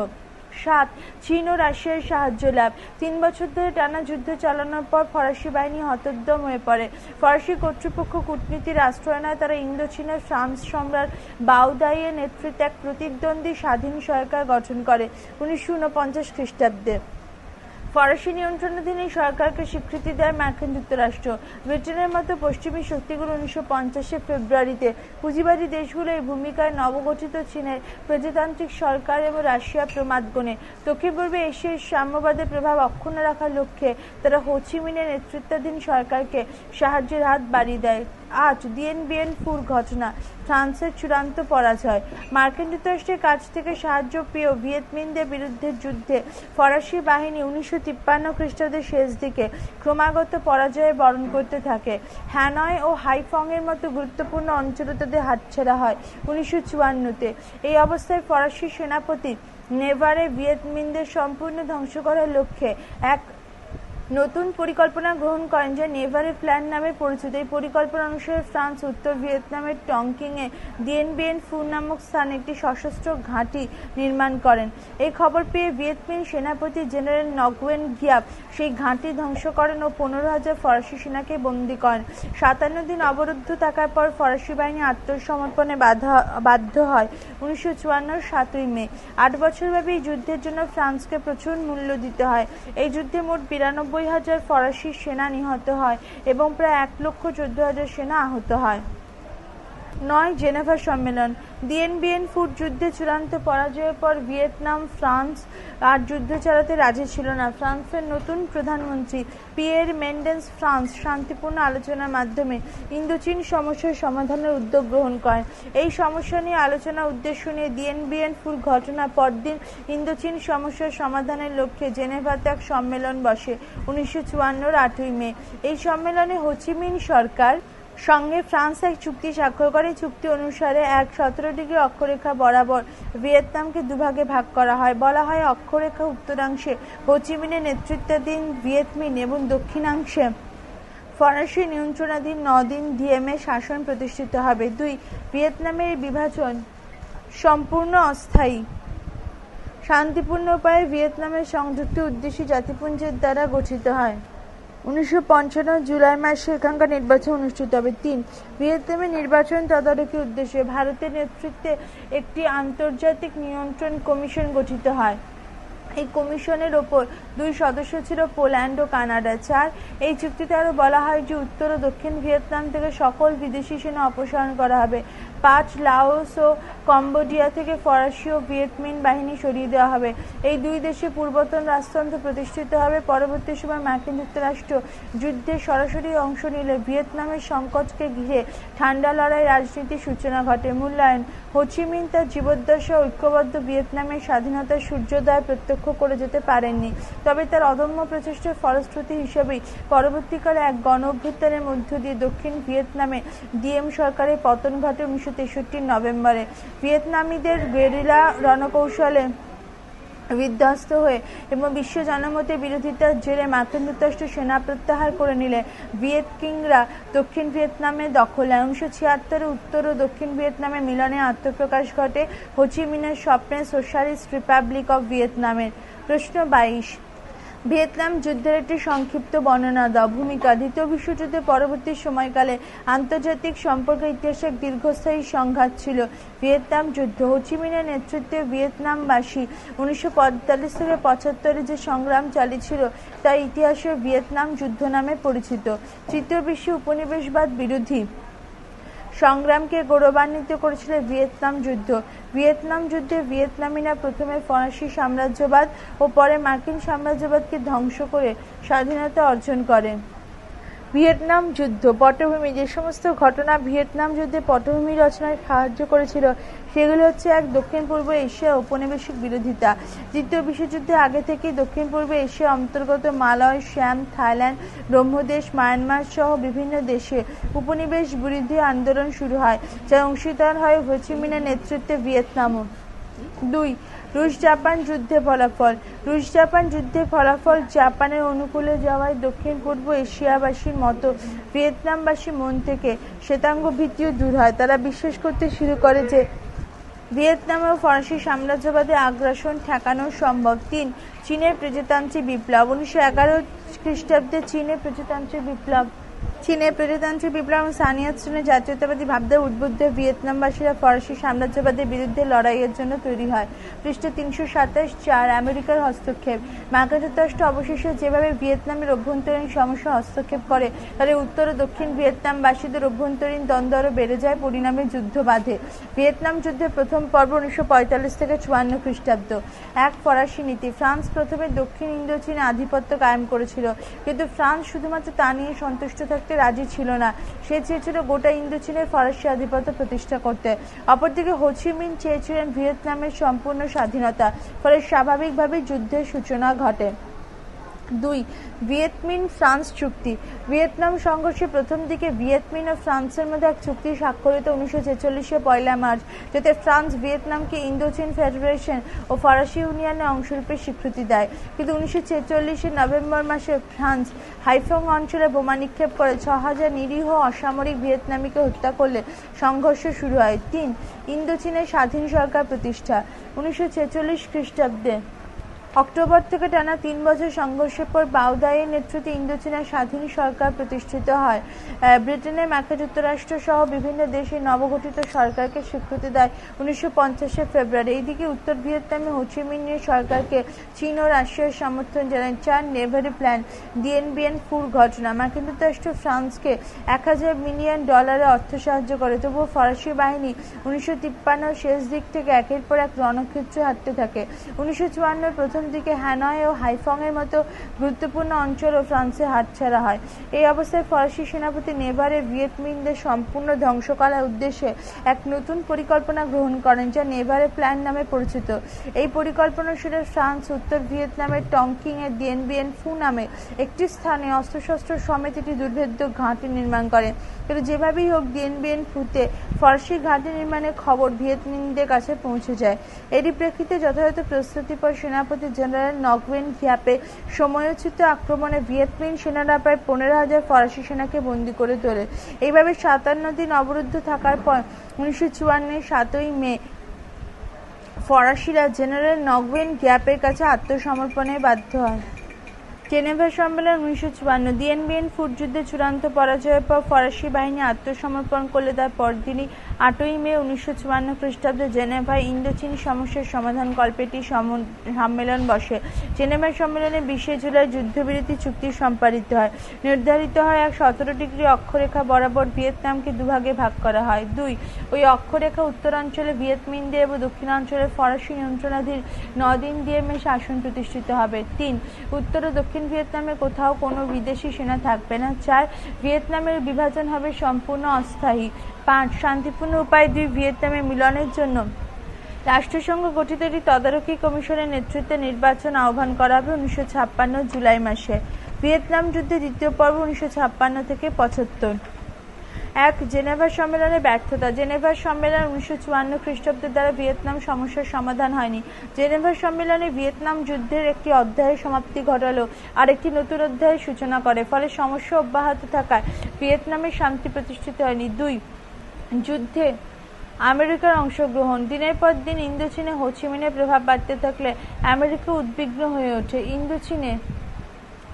7. চীন ও রাশিয়ার সাহায্য লাভ। 3 বছর ধরে টানা যুদ্ধ চালানোর পর ফরাসি বাহিনী হতোদ্যম হয়ে পড়ে। ফরাসি কর্তৃপক্ষ কূটনীতির আশ্রয় নেয়। তারা ইন্দোচীনের ফ্রান্স সম্রাট বাউদাইয়ের নেতৃত্বে এক প্রতিদ্বন্দ্বী স্বাধীন সরকার গঠন করে 1949 খ্রিস্টাব্দে। ফরাসি নিয়ন্ত্রণাধীন এই সরকারকে স্বীকৃতি দেয় মার্কিন যুক্তরাষ্ট্র। ব্রিটেনের মতো পশ্চিমী শক্তিগুলো 1950 ফেব্রুয়ারিতে পুঁজিবাদী দেশগুলো এই ভূমিকায় নবগঠিত চীনের প্রজাতান্ত্রিক সরকার এবং রাশিয়ার প্রমাদগণে দক্ষিণ পূর্বে এশিয়ার সাম্যবাদের প্রভাব অক্ষুণ্ণ রাখার লক্ষ্যে তারা হো চি মিনের নেতৃত্বাধীন সরকারকে সাহায্যের হাত বাড়িয়ে দেয়। 8. দিয়েন বিয়েন ফুর ঘটনা, ফ্রান্সের চূড়ান্ত পরাজয়। মার্কিন যুক্তরাষ্ট্রের কাছ থেকে সাহায্য পেয়েও ভিয়েতমিনদের বিরুদ্ধে যুদ্ধে ফরাসি বাহিনী 1953 খ্রিস্টাব্দের শেষ দিকে ক্রমাগত পরাজয়ে বরণ করতে থাকে। হ্যানয় ও হাইফংয়ের মতো গুরুত্বপূর্ণ অঞ্চলে তাদের হাতছাড়া হয় 1954-তে। এই অবস্থায় ফরাসি সেনাপতি নেভারে ভিয়েতমিনদের সম্পূর্ণ ধ্বংস করার লক্ষ্যে এক নতুন পরিকল্পনা গ্রহণ করেন, যা নেভারে প্ল্যান নামে পরিচিত। এই পরিকল্পনা অনুসারে ফ্রান্স উত্তর ভিয়েতনামের টংকিংয়ে দিয়েন বিয়েন ফু নামক স্থানে একটি সশস্ত্র ঘাঁটি নির্মাণ করেন। এই খবর পেয়ে ভিয়েতমিন সেনাপতি জেনারেল নগুয়েন গিয়াপ সেই ঘাঁটি ধ্বংস করেন ও 15,000 ফরাসি সেনাকে বন্দী করেন। 57 দিন অবরুদ্ধ থাকার পর ফরাসি বাহিনী আত্মসমর্পণে বাধ্য হয় 1954 7ই মে। 8 বছরব্যাপী এই যুদ্ধের জন্য ফ্রান্সকে প্রচুর মূল্য দিতে হয়। এই যুদ্ধে মোট 92,000 ফরাসি সেনা নিহত হয় এবং প্রায় 1,14,000 সেনা আহত হয়। 9. জেনেভা সম্মেলন। দিয়েন বিয়েন ফুর যুদ্ধে চূড়ান্ত পরাজয়ের পর ভিয়েতনাম ফ্রান্স আর যুদ্ধ চালাতে রাজি ছিল না। ফ্রান্সের নতুন প্রধানমন্ত্রী পিয়ের মেন্ডেন্স ফ্রান্স শান্তিপূর্ণ আলোচনার মাধ্যমে ইন্দোচীন সমস্যার সমাধানের উদ্যোগ গ্রহণ করেন। এই সমস্যা নিয়ে আলোচনার উদ্দেশ্য নিয়ে দিয়েন বিয়েন ফুর ঘটনার পরদিন ইন্দোচীন সমস্যার সমাধানের লক্ষ্যে জেনেভাতে এক সম্মেলন বসে 1954 8ই মে। এই সম্মেলনে হো চি মিন সরকার সঙ্গে ফ্রান্স এক চুক্তি স্বাক্ষর করে। চুক্তি অনুসারে এক 17 ডিগ্রি অক্ষরেখা বরাবর ভিয়েতনামকে দুভাগে ভাগ করা হয়। বলা হয়, অক্ষরেখা উত্তরাংশে হো চি মিনের নেতৃত্বাধীন ভিয়েতমিন এবং দক্ষিণাংশে ফরাসি নিয়ন্ত্রণাধীন নদিন দিয়েমের শাসন প্রতিষ্ঠিত হবে। 2. ভিয়েতনামের বিভাজন সম্পূর্ণ অস্থায়ী। শান্তিপূর্ণ উপায়ে ভিয়েতনামের সংযুক্ত উদ্দেশ্যী জাতিপুঞ্জের দ্বারা গঠিত হয়। 1955 জুলাই মাসে এখানকার নির্বাচন অনুষ্ঠিত হবে। 3. ভিয়েতনামের নির্বাচন তদারকি উদ্দেশ্যে ভারতের নেতৃত্বে একটি আন্তর্জাতিক নিয়ন্ত্রণ কমিশন গঠিত হয়। এই কমিশনের ওপর 2 সদস্য ছিল পোল্যান্ড ও কানাডা। 4. এই চুক্তিতে আরও বলা হয় যে উত্তর ও দক্ষিণ ভিয়েতনাম থেকে সকল বিদেশি সেনা অপসারণ করা হবে। 5. লাওস ও কম্বোডিয়া থেকে ফরাসি ও ভিয়েতমিন বাহিনী সরিয়ে দেওয়া হবে। এই দুই দেশে পূর্বতন রাজতন্ত্র প্রতিষ্ঠিত হবে। পরবর্তী সময় মার্কিন যুক্তরাষ্ট্র যুদ্ধে সরাসরি অংশ নিলে ভিয়েতনামের সংকটকে ঘিরে ঠান্ডা লড়াই রাজনীতির সূচনা ঘটে। মূল্যায়ন: হো চি মিন তার জীবদ্দশা ঐক্যবদ্ধ ভিয়েতনামের স্বাধীনতার সূর্যোদয় প্রত্যক্ষ করে যেতে পারেননি, তবে তার অদম্য প্রচেষ্টার ফলশ্রুতি হিসেবেই পরবর্তীকালে এক গণ অভ্যুত্থানের মধ্য দিয়ে দক্ষিণ ভিয়েতনামে ডিএম সরকারের পতন ঘটে 1963 নভেম্বরে। ভিয়েতনামীদের গেরিলা রণকৌশলে বিধ্বস্ত হয়ে এবং বিশ্ব জনমতের বিরোধিতার জেরে মার্কিন যুক্তরাষ্ট্র সেনা প্রত্যাহার করে নিলে ভিয়েত কিংরা দক্ষিণ ভিয়েতনামে দখল নেয়। 1976 উত্তর ও দক্ষিণ ভিয়েতনামের মিলনে আত্মপ্রকাশ ঘটে হো চি মিনের স্বপ্নের সোশ্যালিস্ট রিপাবলিক অব ভিয়েতনামের। প্রশ্ন 22, ভিয়েতনাম যুদ্ধের একটি সংক্ষিপ্ত বর্ণনা দাও। ভূমিকা: দ্বিতীয় বিশ্বযুদ্ধের পরবর্তী সময়কালে আন্তর্জাতিক সম্পর্কের ইতিহাসে এক দীর্ঘস্থায়ী সংঘাত ছিল ভিয়েতনাম যুদ্ধ। হো চি মিনের নেতৃত্বে ভিয়েতনামবাসী 1945 থেকে 75 যে সংগ্রাম চালিয়েছিল তা ইতিহাসে ভিয়েতনাম যুদ্ধ নামে পরিচিত। তৃতীয় বিশ্ব উপনিবেশবাদ বিরোধী সংগ্রামকে গৌরবান্বিত করেছিল ভিয়েতনাম যুদ্ধ। ভিয়েতনাম যুদ্ধে ভিয়েতনামীরা প্রথমে ফরাসি সাম্রাজ্যবাদ ও পরে মার্কিন সাম্রাজ্যবাদকে ধ্বংস করে স্বাধীনতা অর্জন করে। ভিয়েতনাম যুদ্ধ পটভূমি: যে সমস্ত ঘটনা ভিয়েতনাম যুদ্ধে পটভূমি রচনায় সাহায্য করেছিল সেগুলি হচ্ছে: 1. দক্ষিণ পূর্ব এশিয়া ঔপনিবেশিক বিরোধিতা। দ্বিতীয় বিশ্বযুদ্ধে আগে থেকেই দক্ষিণ পূর্ব এশিয়া অন্তর্গত মালয়, শ্যাম, থাইল্যান্ড, ব্রহ্মদেশ, মায়ানমার সহ বিভিন্ন দেশে উপনিবেশ বিরোধী আন্দোলন শুরু হয়, যার অংশীদার হয় হো চি মিনের নেতৃত্বে ভিয়েতনামও। 2. রুশ জাপান যুদ্ধের ফলাফল। রুশ জাপান যুদ্ধের ফলাফল জাপানের অনুকূলে যাওয়ায় দক্ষিণ পূর্ব এশিয়াবাসীর মতো ভিয়েতনামবাসী মন থেকে শ্বেতাঙ্গ ভীতিও দূর হয়। তারা বিশ্বাস করতে শুরু করে যে ভিয়েতনামে ফরাসি সাম্রাজ্যবাদী আগ্রাসন ঠেকানো সম্ভব। 3 চীনের প্রজাতন্ত্রী বিপ্লব। 1911 খ্রিস্টাব্দে চীনের প্রজাতন্ত্রী বিপ্লব এবং স্থানীয় শ্রেণীর জাতীয়তাবাদী ভাবনায় উদ্বুদ্ধ ভিয়েতনামবাসীরা ফরাসি সাম্রাজ্যবাদের বিরুদ্ধে লড়াইয়ের জন্য তৈরি হয়। পৃষ্ঠা 327। 4 আমেরিকার হস্তক্ষেপ। মার্কিন যুক্তরাষ্ট্র অবশেষে যেভাবে ভিয়েতনামের অভ্যন্তরীণ সমস্যা হস্তক্ষেপ করে, তাহলে উত্তর ও দক্ষিণ ভিয়েতনামবাসীদের অভ্যন্তরীণ দ্বন্দ্ব আরও বেড়ে যায়, পরিণামে যুদ্ধ বাধে। ভিয়েতনাম যুদ্ধের প্রথম পর্ব 1945 থেকে 54 খ্রিস্টাব্দ। 1 ফরাসি নীতি। ফ্রান্স প্রথমে দক্ষিণ ইন্দোচীনে আধিপত্য কায়েম করেছিল, কিন্তু ফ্রান্স শুধুমাত্র তা নিয়ে সন্তুষ্ট থাকতে রাজি ছিল না। সে চেয়েছিল গোটা ইন্দোচীনের ফরাসি আধিপত্য প্রতিষ্ঠা করতে। অপরদিকে হো চি মিন চেয়েছিলেন ভিয়েতনামের সম্পূর্ণ স্বাধীনতা। ফলে স্বাভাবিকভাবেই যুদ্ধের সূচনা ঘটে। 2 ভিয়েতমিন ফ্রান্স চুক্তি। ভিয়েতনাম সংঘর্ষের প্রথম দিকে ভিয়েতমিন ও ফ্রান্সের মধ্যে এক চুক্তি স্বাক্ষরিত 1946 পয়লা মার্চ, যাতে ফ্রান্স ভিয়েতনামকে ইন্দোচীন ফেডারেশন ও ফরাসি ইউনিয়নের অংশরূপে স্বীকৃতি দেয়। কিন্তু 1946 নভেম্বর মাসে ফ্রান্স হাইফং অঞ্চলে বোমা নিক্ষেপ করে 6000 নিরীহ অসামরিক ভিয়েতনামীকে হত্যা করলে সংঘর্ষ শুরু হয়। 3 ইন্দোচীনের স্বাধীন সরকার প্রতিষ্ঠা। 1946 খ্রিস্টাব্দে অক্টোবর থেকে টানা 3 বছর সংঘর্ষের পর বাও দাইয়ের নেতৃত্বে ইন্দোচীনের স্বাধীন সরকার প্রতিষ্ঠিত হয়। ব্রিটেনের মার্কিন যুক্তরাষ্ট্র সহ বিভিন্ন দেশে নবগঠিত সরকারকে স্বীকৃতি দেয় 1950 ফেব্রুয়ারি। এইদিকে উত্তর ভিয়েতনামে হো চি মিনের সরকারকে চীন ও রাশিয়ার সমর্থন জানায়। 4 নেভারি প্ল্যান। ডিয়েন বিয়েন ফুর ঘটনা। মার্কিন যুক্তরাষ্ট্র ফ্রান্সকে $1000 মিলিয়ন অর্থ সাহায্য করে, তবুও ফরাসি বাহিনী 1953 শেষ দিক থেকে একের পর এক রণক্ষেত্রে হাঁটতে থাকে। 1954 প্রথম দিকে হ্যানয় ও হাইফং এর মতো গুরুত্বপূর্ণ অঞ্চলও ফ্রান্সে হাতছাড়া হয়। এই অবস্থায় ফরাসি সেনাপতি নেভারে ভিয়েতমিনদের সম্পূর্ণ ধ্বংস করার উদ্দেশ্যে এক নতুন পরিকল্পনা গ্রহণ করেন, যা নেভারে প্ল্যান নামে পরিচিত। এই পরিকল্পনা শুনে ফ্রান্স উত্তর ভিয়েতনামের টংকিং এর ডিয়েন বিয়েন ফু নামে একটি স্থানে অস্ত্রশস্ত্র সমেত একটি দুর্ভেদ্য ঘাঁটি নির্মাণ করে। কিন্তু যেভাবেই হোক ডিয়েন বিয়েন ফুতে ফরাসি ঘাঁটি নির্মাণের খবর ভিয়েতমিনদের কাছে পৌঁছে যায়। এরই প্রেক্ষিতে যথাযথ প্রস্তুতির পর সেনাপতি জেনারেল নগভেন ঘিয়াপে সময়োচিত আক্রমণে ভিয়েতমিন সেনারা প্রায় 15,000 ফরাসি সেনাকে বন্দী করে তোলে। এইভাবে 57 দিন অবরুদ্ধ থাকার পর 1954 7ই মে ফরাসিরা জেনারেল নগভেন ঘিয়াপের কাছে আত্মসমর্পণে বাধ্য হয়। জেনেভা সম্মেলন 1954। ডিয়েন বিয়েন ফুর যুদ্ধে চূড়ান্ত পরাজয়ের পর ফরাসি বাহিনী আত্মসমর্পণ করলে তার পরদিনই 8ই মে 1954 খ্রিস্টাব্দে জেনেভায় ইন্দোচীন সমস্যার সমাধান কল্পে একটি সম্মেলন বসে। জেনেভা সম্মেলনে 20 জুলাই যুদ্ধবিরতি চুক্তি সম্পাদিত হয়। নির্ধারিত হয় এক 17 ডিগ্রি অক্ষরেখা বরাবর ভিয়েতনামকে দুভাগে ভাগ করা হয়। 2 ওই অক্ষরেখা উত্তরাঞ্চলে ভিয়েতমিনদের এবং দক্ষিণাঞ্চলে ফরাসি নিয়ন্ত্রণাধীন 9 দিন ডিএমএ শাসন প্রতিষ্ঠিত হবে। 3 উত্তর ও দক্ষিণ ভিয়েতনামে কোথাও কোনো বিদেশি সেনা থাকবে না। 4 ভিয়েতনামের বিভাজন হবে সম্পূর্ণ অস্থায়ী। 5 শান্তিপূর্ণ উপায়ে 2 ভিয়েতনামের মিলনের জন্য রাষ্ট্রসংঘ গঠিত একটি তদারকি কমিশনের নেতৃত্বে নির্বাচন আহ্বান করা হবে 1956 জুলাই মাসে। ভিয়েতনাম যুদ্ধের দ্বিতীয় পর্ব 1956 থেকে 75। 1 জেনেভা সম্মেলনের ব্যর্থতা। জেনেভা সম্মেলন 1954 খ্রিস্টাব্দের দ্বারা ভিয়েতনাম সমস্যার সমাধান হয়নি। জেনেভা সম্মেলনে ভিয়েতনাম যুদ্ধের একটি অধ্যায়ের সমাপ্তি ঘটালো আর একটি নতুন অধ্যায়ের সূচনা করে। ফলে সমস্যা অব্যাহত থাকায় ভিয়েতনামের শান্তি প্রতিষ্ঠিত হয়নি। 2 যুদ্ধে আমেরিকার অংশগ্রহণ। দিনের পর দিন ইন্দোচীনে হো চি মিনের প্রভাব বাড়তে থাকলে আমেরিকা উদ্বিগ্ন হয়ে ওঠে। ইন্দোচীনে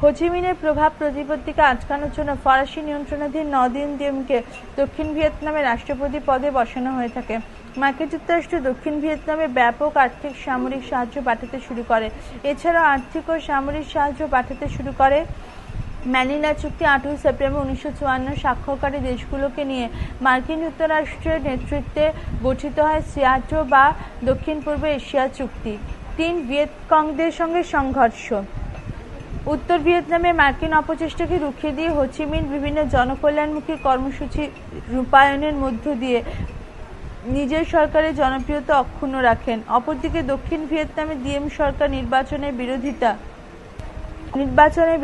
হো চি মিনের প্রভাব প্রতিপত্তিকে আটকানোর জন্য ফরাসি নিয়ন্ত্রণাধীন 9 দিন ডিএমকে দক্ষিণ ভিয়েতনামের রাষ্ট্রপতি পদে বসানো হয়ে থাকে। মার্কিন যুক্তরাষ্ট্র দক্ষিণ ভিয়েতনামে ব্যাপক আর্থিক সামরিক সাহায্য পাঠাতে শুরু করে। এছাড়াও আর্থিক ও সামরিক সাহায্য পাঠাতে শুরু করে। ম্যানিলা চুক্তি 8 সেপ্টেম্বর 1954 স্বাক্ষরকারী দেশগুলোকে নিয়ে মার্কিন যুক্তরাষ্ট্রের নেতৃত্বে গঠিত হয় সিয়াটো বা দক্ষিণ পূর্ব এশিয়া চুক্তি। 3 ভিয়েতকংদের সঙ্গে সংঘর্ষ। উত্তর ভিয়েতনামে মার্কিন অপচেষ্টাকে রুখে দিয়ে হো চি মিন বিভিন্ন জনকল্যাণমুখী কর্মসূচি রূপায়ণের মধ্য দিয়ে নিজের সরকারের জনপ্রিয়তা অক্ষুণ্ণ রাখেন। অপরদিকে দক্ষিণ ভিয়েতনামে ডিএম সরকার নির্বাচনের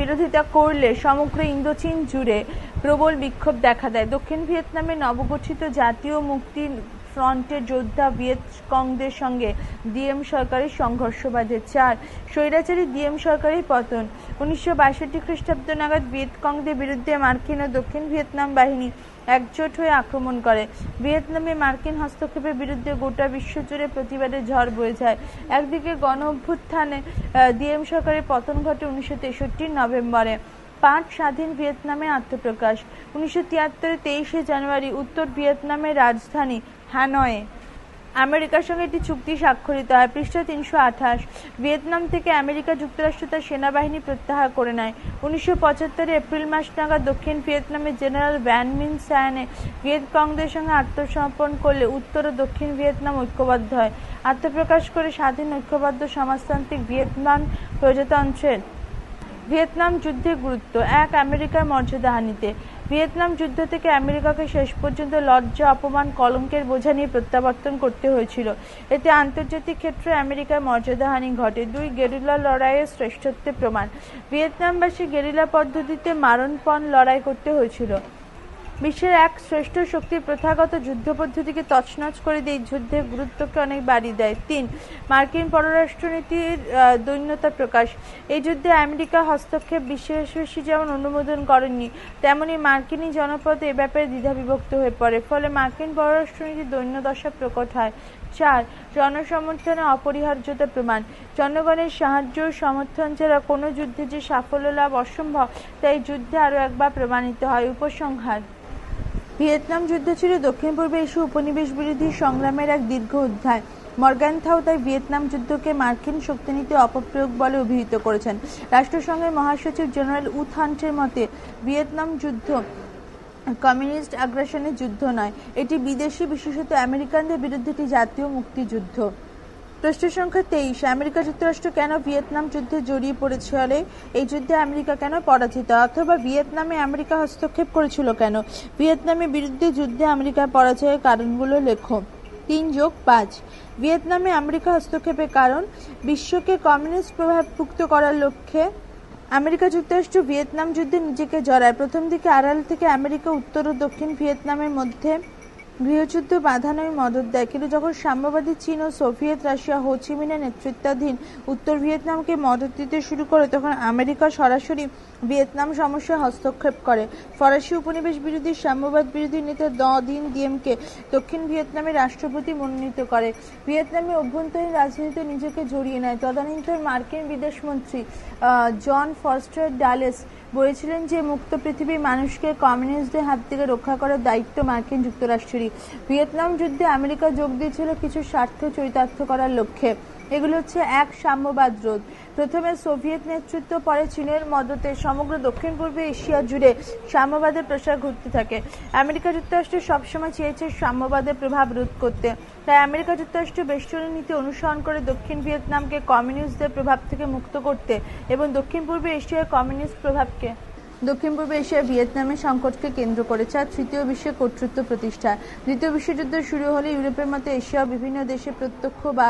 বিরোধিতা করলে সমগ্র ইন্দোচীন জুড়ে প্রবল বিক্ষোভ দেখা দেয়। দক্ষিণ ভিয়েতনামে নবগঠিত জাতীয় মুক্তি ফ্রন্টের যোদ্ধা ভিয়েতকংদের সঙ্গে ডিএম সরকারের সংঘর্ষ বাধে। 4 স্বৈরাচারী ডিএম সরকারের পতন। 1962 খ্রিস্টাব্দ নাগাদ ভিয়েতকংদের বিরুদ্ধে মার্কিন ও দক্ষিণ ভিয়েতনাম বাহিনী একজোট হয়ে আক্রমণ করে। ভিয়েতনামে মার্কিন হস্তক্ষেপের বিরুদ্ধে গোটা বিশ্ব জুড়ে প্রতিবাদের ঝড় বয়ে যায়। একদিকে গণ অভ্যুত্থানে ডিএম সরকারের পতন ঘটে 1963 নভেম্বরে। 5 স্বাধীন ভিয়েতনামে আত্মপ্রকাশ। 1973 23শে জানুয়ারি উত্তর ভিয়েতনামের রাজধানী হ্যানয়ে আমেরিকার সঙ্গে একটি চুক্তি স্বাক্ষরিত হয়। পৃষ্ঠা 328। ভিয়েতনাম থেকে আমেরিকা যুক্তরাষ্ট্র তার সেনাবাহিনী প্রত্যাহার করে নেয়। 1975 এপ্রিল মাস নাগাদ দক্ষিণ ভিয়েতনামের জেনারেল ভ্যান মিন সায়ানে ভিয়েতকংদের সঙ্গে আত্মসমর্পণ করলে উত্তর ও দক্ষিণ ভিয়েতনাম ঐক্যবদ্ধ হয়। আত্মপ্রকাশ করে স্বাধীন ঐক্যবদ্ধ সমাজতান্ত্রিক ভিয়েতনাম প্রজাতন্ত্রের ভিয়েতনাম যুদ্ধের গুরুত্ব। 1. আমেরিকার মর্যাদাহানিতে। ভিয়েতনাম যুদ্ধ থেকে আমেরিকাকে শেষ পর্যন্ত লজ্জা, অপমান, কলঙ্কের বোঝা নিয়ে প্রত্যাবর্তন করতে হয়েছিল। এতে আন্তর্জাতিক ক্ষেত্রে আমেরিকার মর্যাদাহানি ঘটে। 2. গেরিলা লড়াইয়ের শ্রেষ্ঠত্বের প্রমাণ। ভিয়েতনামবাসী গেরিলা পদ্ধতিতে মারণপণ লড়াই করতে হয়েছিল। বিশ্বের এক শ্রেষ্ঠ শক্তির প্রথাগত যুদ্ধ পদ্ধতিকে তছনছ করে দিয়ে যুদ্ধের গুরুত্বকে অনেক বাড়িয়ে দেয়। 3. মার্কিন পররাষ্ট্রনীতির দৈন্যতা প্রকাশ। এই যুদ্ধে আমেরিকা হস্তক্ষেপ বিশ্বাসী যেমন অনুমোদন করেননি, তেমনি মার্কিনী জনপদ এ ব্যাপারে দ্বিধাবিভক্ত হয়ে পড়ে। ফলে মার্কিন পররাষ্ট্রনীতির দৈন্যদশা প্রকট হয়। 4. জনসমর্থনে অপরিহার্যতা প্রমাণ। জনগণের সাহায্য ও সমর্থন ছাড়া কোনো যুদ্ধে যে সাফল্য লাভ অসম্ভব, তাই যুদ্ধে আরও একবার প্রমাণিত হয়। উপসংহার: ভিয়েতনাম যুদ্ধ ছিল দক্ষিণ পূর্বে এশীয় উপনিবেশ বিরোধী সংগ্রামের এক দীর্ঘ অধ্যায়। মর্গানথাউ তাই ভিয়েতনাম যুদ্ধকে মার্কিন শক্তিনীতি অপপ্রয়োগ বলে অভিহিত করেছেন। রাষ্ট্রসংঘের মহাসচিব জেনারেল উ থান্টের মতে, ভিয়েতনাম যুদ্ধ কমিউনিস্ট আগ্রাসনের যুদ্ধ নয়, এটি বিদেশি, বিশেষত আমেরিকানদের বিরুদ্ধে একটি জাতীয় মুক্তিযুদ্ধ। প্রশ্ন সংখ্যা 23। আমেরিকা যুক্তরাষ্ট্র কেন ভিয়েতনাম যুদ্ধে জড়িয়ে পড়েছিল? এই যুদ্ধে আমেরিকা কেন পরাজিত, অথবা ভিয়েতনামে আমেরিকা হস্তক্ষেপ করেছিল কেন? ভিয়েতনামের বিরুদ্ধে যুদ্ধে আমেরিকার পরাজয়ের কারণগুলো লেখো। 3+5। ভিয়েতনামে আমেরিকা হস্তক্ষেপের কারণ। বিশ্বকে কমিউনিস্ট প্রভাবমুক্ত করার লক্ষ্যে আমেরিকা যুক্তরাষ্ট্র ভিয়েতনাম যুদ্ধে নিজেকে জড়ায়। প্রথম দিকে আড়াল থেকে আমেরিকা উত্তর ও দক্ষিণ ভিয়েতনামের মধ্যে গৃহযুদ্ধ বাঁধানোয় মদত দেয়, কিন্তু যখন সাম্যবাদী চীন ও সোভিয়েত রাশিয়া হো চি মিনের নেতৃত্বাধীন উত্তর ভিয়েতনামকে মদত দিতে শুরু করে, তখন আমেরিকা সরাসরি ভিয়েতনাম সমস্যায় হস্তক্ষেপ করে। ফরাসি উপনিবেশ বিরোধী সাম্যবাদ বিরোধী নেতা দিন দিয়েমকে দক্ষিণ ভিয়েতনামের রাষ্ট্রপতি মনোনীত করে। ভিয়েতনামের অভ্যন্তরীণ রাজনীতিতে নিজেকে জড়িয়ে নেয়। তদানীন্তন মার্কিন বিদেশমন্ত্রী জন ফস্টার ডালেস বলেছিলেন যে মুক্ত পৃথিবীর মানুষকে কমিউনিস্টদের হাত থেকে রক্ষা করার দায়িত্ব মার্কিন যুক্তরাষ্ট্রেরই। ভিয়েতনাম যুদ্ধে আমেরিকা যোগ দিয়েছিল কিছু স্বার্থ চরিতার্থ করার লক্ষ্যে। এগুলো হচ্ছে: 1. সাম্যবাদ রোধ। প্রথমে সোভিয়েত নেতৃত্ব, পরে চীনের মদতে সমগ্র দক্ষিণ পূর্ব এশিয়া জুড়ে সাম্যবাদের প্রসার ঘটতে থাকে। আমেরিকা যুক্তরাষ্ট্র সবসময় চেয়েছে সাম্যবাদের প্রভাব রোধ করতে। তাই আমেরিকা যুক্তরাষ্ট্র বেষ্টনী নীতি অনুসরণ করে দক্ষিণ ভিয়েতনামকে কমিউনিস্টদের প্রভাব থেকে মুক্ত করতে এবং দক্ষিণ পূর্ব এশিয়ার কমিউনিস্ট প্রভাবকে দক্ষিণ পূর্ব এশিয়ার ভিয়েতনামের সংকটকে কেন্দ্র করে। 4. তৃতীয় বিশ্বের কর্তৃত্ব প্রতিষ্ঠা। দ্বিতীয় বিশ্বযুদ্ধ শুরু হলে ইউরোপের মতো এশিয়াও বিভিন্ন দেশে প্রত্যক্ষ বা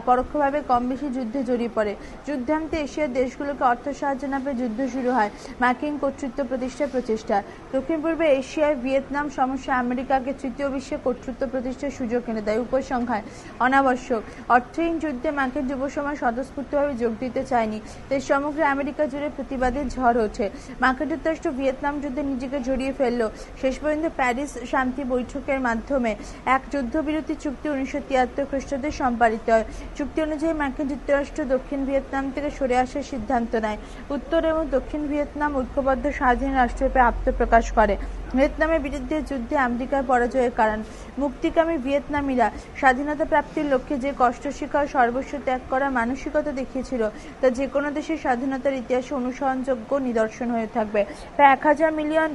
পরোক্ষভাবে কম বেশি যুদ্ধে জড়িয়ে পড়ে। যুদ্ধান্তে এশিয়ার দেশগুলোকে অর্থ সাহায্য না পেয়ে যুদ্ধ শুরু হয়। মার্কিন কর্তৃত্ব প্রতিষ্ঠার প্রচেষ্টা। দক্ষিণ পূর্বে এশিয়ায় ভিয়েতনাম সমস্যা আমেরিকাকে তৃতীয় বিশ্বের কর্তৃত্ব প্রতিষ্ঠার সুযোগ এনে দেয়। উপসংহার: অনাবশ্যক। অর্থহীন যুদ্ধে মার্কিন যুব সমাজ স্বতঃস্ফূর্তভাবে যোগ দিতে চায়নি, তাই সমগ্র আমেরিকা জুড়ে প্রতিবাদের ঝড় ওঠে। মার্কিন যুক্তরাষ্ট্র ভিয়েতনাম যুদ্ধে নিজেকে জড়িয়ে ফেলল। শেষ পর্যন্ত প্যারিস শান্তি বৈঠকের মাধ্যমে এক যুদ্ধবিরতি চুক্তি 1973 খ্রিস্টাব্দে সম্পাদিত হয়। চুক্তি অনুযায়ী মার্কিন যুক্তরাষ্ট্র দক্ষিণ ভিয়েতনাম থেকে সরে আসার সিদ্ধান্ত নেয়। উত্তর এবং দক্ষিণ ভিয়েতনাম ঐক্যবদ্ধ স্বাধীন রাষ্ট্ররূপে আত্মপ্রকাশ করে। ভিয়েতনামের বিরুদ্ধে যুদ্ধে আমেরিকার পরাজয়ের কারণ। মুক্তিকামী ভিয়েতনামীরা স্বাধীনতা প্রাপ্তির লক্ষ্যে যে কষ্ট স্বীকার, সর্বস্ব ত্যাগ করার মানসিকতা দেখিয়েছিল, তা যে কোনো দেশের স্বাধীনতার ইতিহাসে অনুসরণযোগ্য নিদর্শন হয়ে থাকবে। প্রায় $1000 মিলিয়ন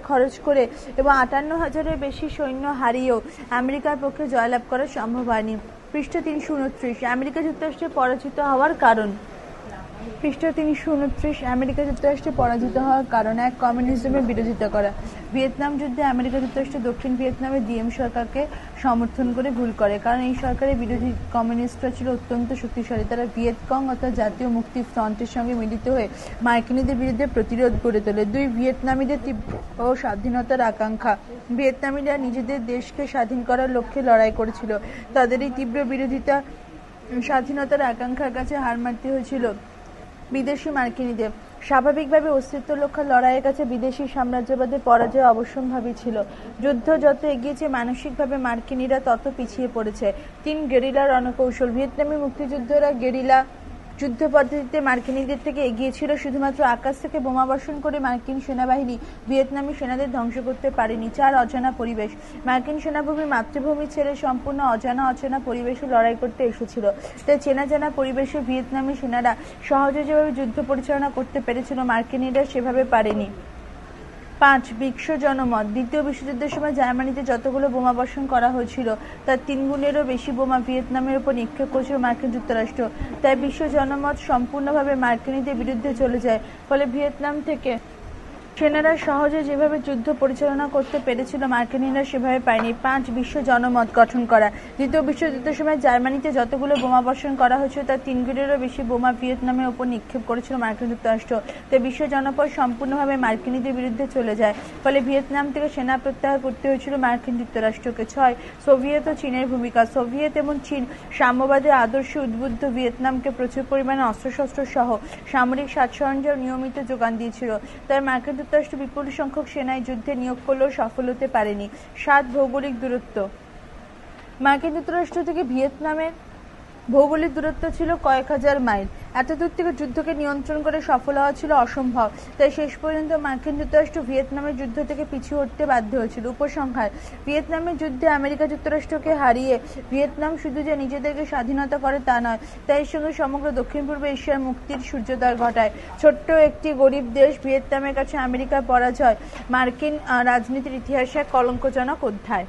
খরচ করে এবং 58,000-এর বেশি সৈন্য হারিয়েও আমেরিকার পক্ষে জয়লাভ করা সম্ভব হয়নি। পৃষ্ঠা 329। আমেরিকা যুক্তরাষ্ট্রে পরাজিত হওয়ার কারণ। পৃষ্ঠা 329। আমেরিকা যুক্তরাষ্ট্রে পরাজিত হওয়ার কারণ। 1. কমিউনিজমের বিরোধিতা করা। ভিয়েতনাম যুদ্ধে আমেরিকা যুক্তরাষ্ট্র দক্ষিণ ভিয়েতনামের ডিএম সরকারকে সমর্থন করে ভুল করে, কারণ এই সরকারের বিরোধী কমিউনিস্টরা ছিল অত্যন্ত শক্তিশালী। তারা ভিয়েতকং অর্থাৎ জাতীয় মুক্তি ফ্রন্টের সঙ্গে মিলিত হয়ে মার্কিনীদের বিরুদ্ধে প্রতিরোধ গড়ে তোলে। 2. ভিয়েতনামীদের তীব্র ও স্বাধীনতার আকাঙ্ক্ষা। ভিয়েতনামীরা নিজেদের দেশকে স্বাধীন করার লক্ষ্যে লড়াই করেছিল। তাদের এই তীব্র বিরোধিতা স্বাধীনতার আকাঙ্ক্ষার কাছে হার মানতে হয়েছিল বিদেশি মার্কিনীদের। স্বাভাবিকভাবে অস্তিত্ব রক্ষার লড়াইয়ের কাছে বিদেশি সাম্রাজ্যবাদের পরাজয় অবশ্যম্ভাবী ছিল। যুদ্ধ যত এগিয়েছে মানসিকভাবে মার্কিনীরা তত পিছিয়ে পড়েছে। ৩ গেরিলা রণকৌশল। ভিয়েতনামি মুক্তিযুদ্ধরা গেরিলা যুদ্ধ পদ্ধতিতে মার্কিনীদের থেকে এগিয়ে ছিল। শুধুমাত্র আকাশ থেকে বোমাবর্ষণ করে মার্কিন সেনাবাহিনী ভিয়েতনামি সেনাদের ধ্বংস করতে পারেনি। ৪ অজানা পরিবেশ। মার্কিন সেনাভূমি মাতৃভূমি ছেড়ে সম্পূর্ণ অজানা পরিবেশে লড়াই করতে এসেছিল। তাই চেনা জানা পরিবেশে ভিয়েতনামি সেনারা সহজে যেভাবে যুদ্ধ পরিচালনা করতে পেরেছিল মার্কিনীরা সেভাবে পারেনি। ৫ বিশ্ব জনমত। দ্বিতীয় বিশ্বযুদ্ধের সময় জার্মানিতে যতগুলো বোমাবর্ষণ করা হয়েছিল তার ৩ গুণেরও বেশি বোমা ভিয়েতনামের উপর নিক্ষেপ করেছিল মার্কিন যুক্তরাষ্ট্র। তাই বিশ্ব জনমত সম্পূর্ণভাবে মার্কিনীদের বিরুদ্ধে চলে যায়। ফলে ভিয়েতনাম থেকে সেনারা সহজে যেভাবে যুদ্ধ পরিচালনা করতে পেরেছিল মার্কিনীরা সেভাবে পায়নি। ৫ বিশ্ব জনমত গঠন করা। দ্বিতীয় বিশ্বযুদ্ধের সময় জার্মানিতে যতগুলো বোমাবর্ষণ করা হয়েছিল তার ৩ গুণেরও বেশি বোমা ভিয়েতনামের উপর নিক্ষেপ করেছিল মার্কিন যুক্তরাষ্ট্র। তাই বিশ্ব জনমত সম্পূর্ণভাবে মার্কিনীদের বিরুদ্ধে চলে যায়। ফলে ভিয়েতনাম থেকে সেনা প্রত্যাহার করতে হয়েছিল মার্কিন যুক্তরাষ্ট্রকে। ৬ সোভিয়েত ও চীনের ভূমিকা। সোভিয়েত এবং চীন সাম্যবাদের আদর্শে উদ্বুদ্ধ ভিয়েতনামকে প্রচুর পরিমাণে অস্ত্রশস্ত্র সহ সামরিক সাজসরঞ্জাম নিয়মিত যোগান দিয়েছিল। তাই মার্কিন যুক্তরাষ্ট্র বিপুল সংখ্যক সেনাই যুদ্ধে নিয়োগ করলেও সফল হতে পারেনি। ৭ ভৌগোলিক দূরত্ব। মার্কিন যুক্তরাষ্ট্র থেকে ভিয়েতনামের ভৌগোলিক দূরত্ব ছিল কয়েক হাজার মাইল। এত দূর থেকে যুদ্ধকে নিয়ন্ত্রণ করে সফল হওয়া ছিল অসম্ভব। তাই শেষ পর্যন্ত মার্কিন যুক্তরাষ্ট্র ভিয়েতনামের যুদ্ধ থেকে পিছু হটতে বাধ্য হয়েছিল। উপসংহার: ভিয়েতনামের যুদ্ধে আমেরিকা যুক্তরাষ্ট্রকে হারিয়ে ভিয়েতনাম শুধু যে নিজেদেরকে স্বাধীনতা করে তা নয়, তাই এর সঙ্গে সমগ্র দক্ষিণ পূর্ব এশিয়ার মুক্তির সূর্যোদয় ঘটায়। ছোট্ট একটি গরিব দেশ ভিয়েতনামের কাছে আমেরিকার পরাজয় মার্কিন রাজনীতির ইতিহাসে এক কলঙ্কজনক অধ্যায়।